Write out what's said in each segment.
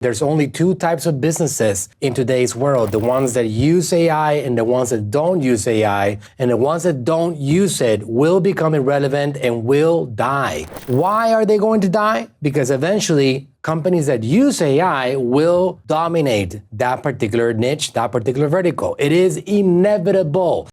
There's only two types of businesses in today's world, the ones that use AI and the ones that don't use AI. And the ones that don't use it will become irrelevant and will die. Why are they going to die? Because eventually, companies that use AI will dominate that particular niche, that particular vertical. It is inevitable.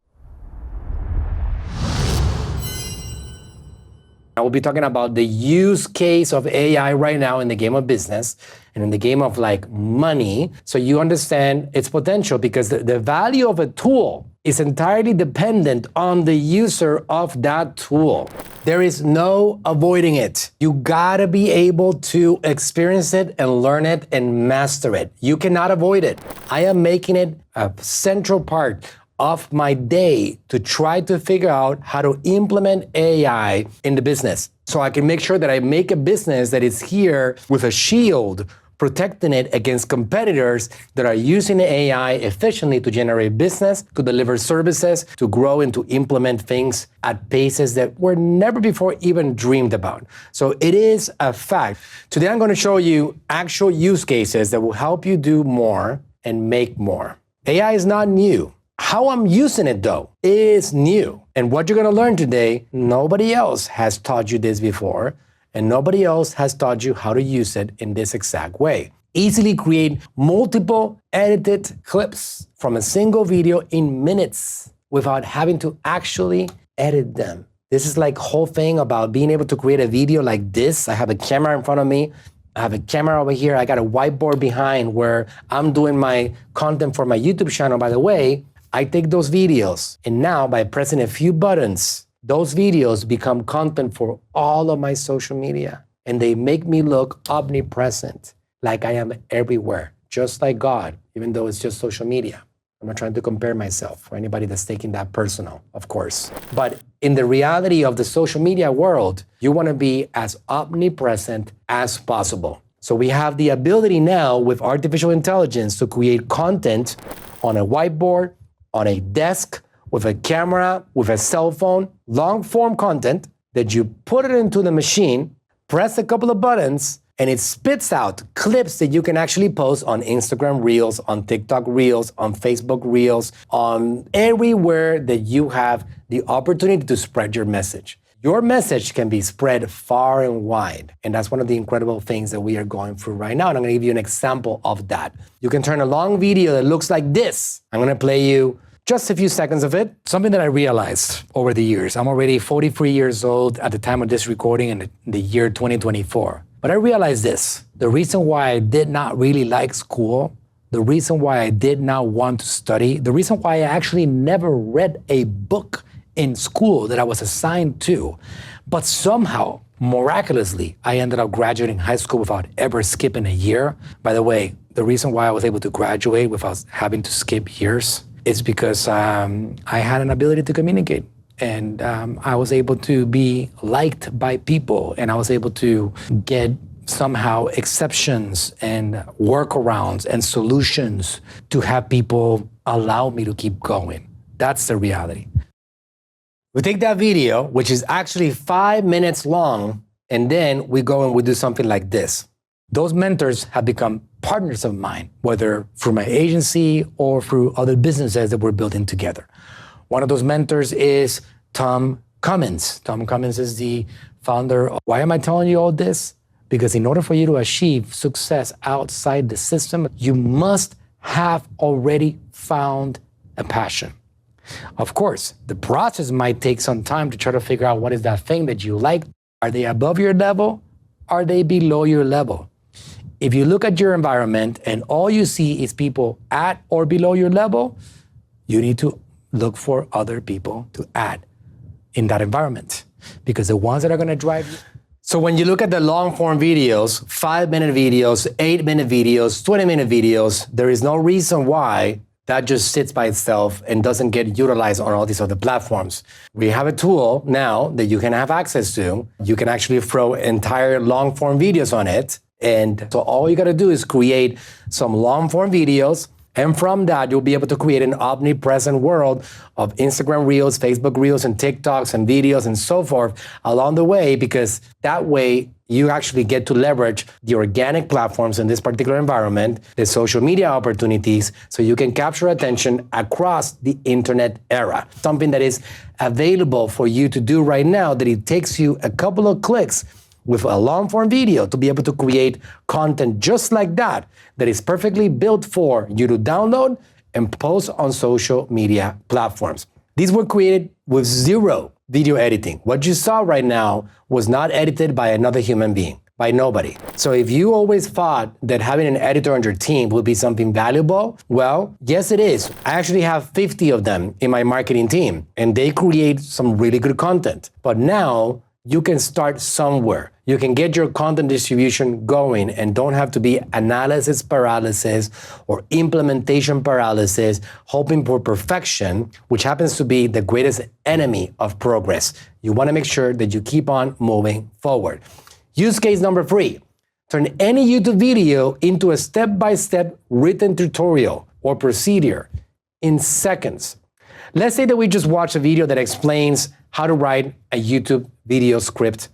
I will be talking about the use case of AI right now in the game of business and in the game of like money, so you understand its potential, because the value of a tool is entirely dependent on the user of that tool. There is no avoiding it. You gotta be able to experience it and learn it and master it. You cannot avoid it. I am making it a central part of my day to try to figure out how to implement AI in the business, so I can make sure that I make a business that is here with a shield protecting it against competitors that are using AI efficiently to generate business, to deliver services, to grow and to implement things at paces that were never before even dreamed about. So it is a fact. Today I'm going to show you actual use cases that will help you do more and make more. AI is not new. How I'm using it, though, is new. And what you're going to learn today, nobody else has taught you this before, and nobody else has taught you how to use it in this exact way. Easily create multiple edited clips from a single video in minutes without having to actually edit them. This is like whole thing about being able to create a video like this. I have a camera in front of me. I have a camera over here. I got a whiteboard behind where I'm doing my content for my YouTube channel. By the way, I take those videos, and now by pressing a few buttons, those videos become content for all of my social media, and they make me look omnipresent, like I am everywhere, just like God, even though it's just social media. I'm not trying to compare myself for anybody that's taking that personal, of course. But in the reality of the social media world, you want to be as omnipresent as possible. So we have the ability now with artificial intelligence to create content on a whiteboard, on a desk, with a camera, with a cell phone, long form content that you put it into the machine, press a couple of buttons, and it spits out clips that you can actually post on Instagram Reels, on TikTok Reels, on Facebook Reels, on everywhere that you have the opportunity to spread your message. Your message can be spread far and wide. And that's one of the incredible things that we are going through right now. And I'm going to give you an example of that. You can turn a long video that looks like this. I'm going to play you just a few seconds of it. Something that I realized over the years. I'm already 43 years old at the time of this recording in the year 2024. But I realized this. The reason why I did not really like school, the reason why I did not want to study, the reason why I actually never read a book in school that I was assigned to, but somehow, miraculously, I ended up graduating high school without ever skipping a year. By the way, the reason why I was able to graduate without having to skip years is because I had an ability to communicate. And I was able to be liked by people, and I was able to get somehow exceptions and workarounds and solutions to have people allow me to keep going. That's the reality. We take that video, which is actually 5 minutes long, and then we go and we do something like this. Those mentors have become partners of mine, whether through my agency or through other businesses that we're building together. One of those mentors is Tom Cummins. Tom Cummins is the founder of... Why am I telling you all this? Because in order for you to achieve success outside the system, you must have already found a passion. Of course, the process might take some time to try to figure out what is that thing that you like. Are they above your level? Are they below your level? If you look at your environment and all you see is people at or below your level, you need to look for other people to add in that environment, because the ones that are going to drive you. So when you look at the long form videos, 5-minute videos, 8-minute videos, 20-minute videos, there is no reason why that just sits by itself and doesn't get utilized on all these other platforms. We have a tool now that you can have access to. You can actually throw entire long form videos on it. And so all you got to do is create some long form videos And from that, you'll be able to create an omnipresent world of Instagram Reels, Facebook Reels, and TikToks and videos and so forth along the way, because that way you actually get to leverage the organic platforms in this particular environment, the social media opportunities, so you can capture attention across the internet era. Something that is available for you to do right now, that it takes you a couple of clicks with a long-form video to be able to create content just like that, that is perfectly built for you to download and post on social media platforms. These were created with zero video editing. What you saw right now was not edited by another human being, by nobody. So if you always thought that having an editor on your team would be something valuable, well, yes, it is. I actually have 50 of them in my marketing team, and they create some really good content. But now you can start somewhere. You can get your content distribution going and don't have to be analysis paralysis or implementation paralysis, hoping for perfection, which happens to be the greatest enemy of progress. You want to make sure that you keep on moving forward. Use case number 3, turn any YouTube video into a step-by-step written tutorial or procedure in seconds. Let's say that we just watched a video that explains how to write a YouTube video script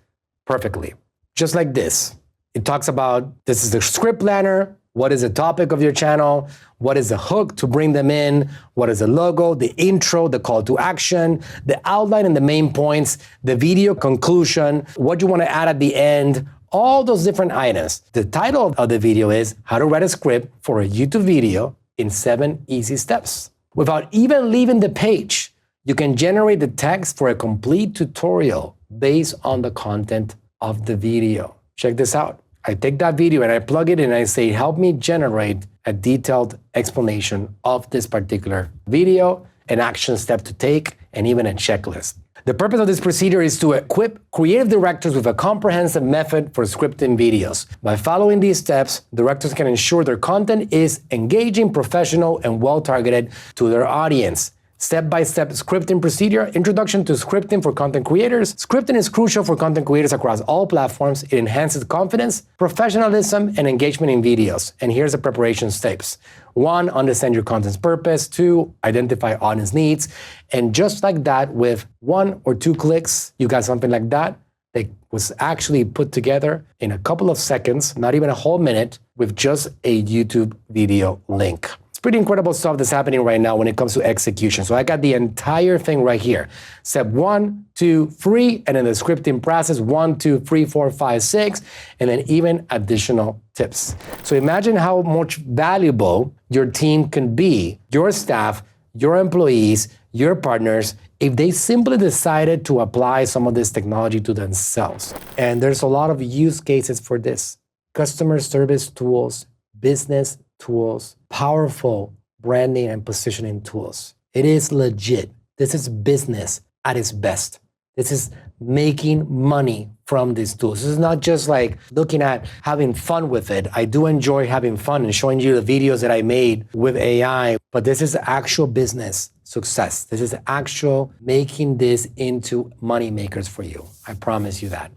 perfectly. Just like this. It talks about, this is the script planner, what is the topic of your channel, what is the hook to bring them in, what is the logo, the intro, the call to action, the outline and the main points, the video conclusion, what you want to add at the end, all those different items. The title of the video is How to Write a Script for a YouTube Video in 7 Easy Steps. Without even leaving the page, you can generate the text for a complete tutorial based on the content of the video. Check this out. I take that video and I plug it in and I say, help me generate a detailed explanation of this particular video, an action step to take, and even a checklist. The purpose of this procedure is to equip creative directors with a comprehensive method for scripting videos. By following these steps, directors can ensure their content is engaging, professional, and well-targeted to their audience. Step-by-step scripting procedure, introduction to scripting for content creators. Scripting is crucial for content creators across all platforms. It enhances confidence, professionalism, and engagement in videos. And here's the preparation steps. 1, understand your content's purpose. 2, identify audience needs. And just like that, with 1 or 2 clicks, you got something like that that was actually put together in a couple of seconds, not even a whole minute, with just a YouTube video link. Pretty incredible stuff that's happening right now when it comes to execution. So I got the entire thing right here. Step 1, 2, 3, and then the scripting process, 1, 2, 3, 4, 5, 6, and then even additional tips. So imagine how much valuable your team can be, your staff, your employees, your partners, if they simply decided to apply some of this technology to themselves. And there's a lot of use cases for this. Customer service tools, business tools, powerful branding and positioning tools. It is legit. This is business at its best. This is making money from these tools. This is not just like looking at having fun with it. I do enjoy having fun and showing you the videos that I made with AI, but this is actual business success. This is actual making this into money makers for you. I promise you that.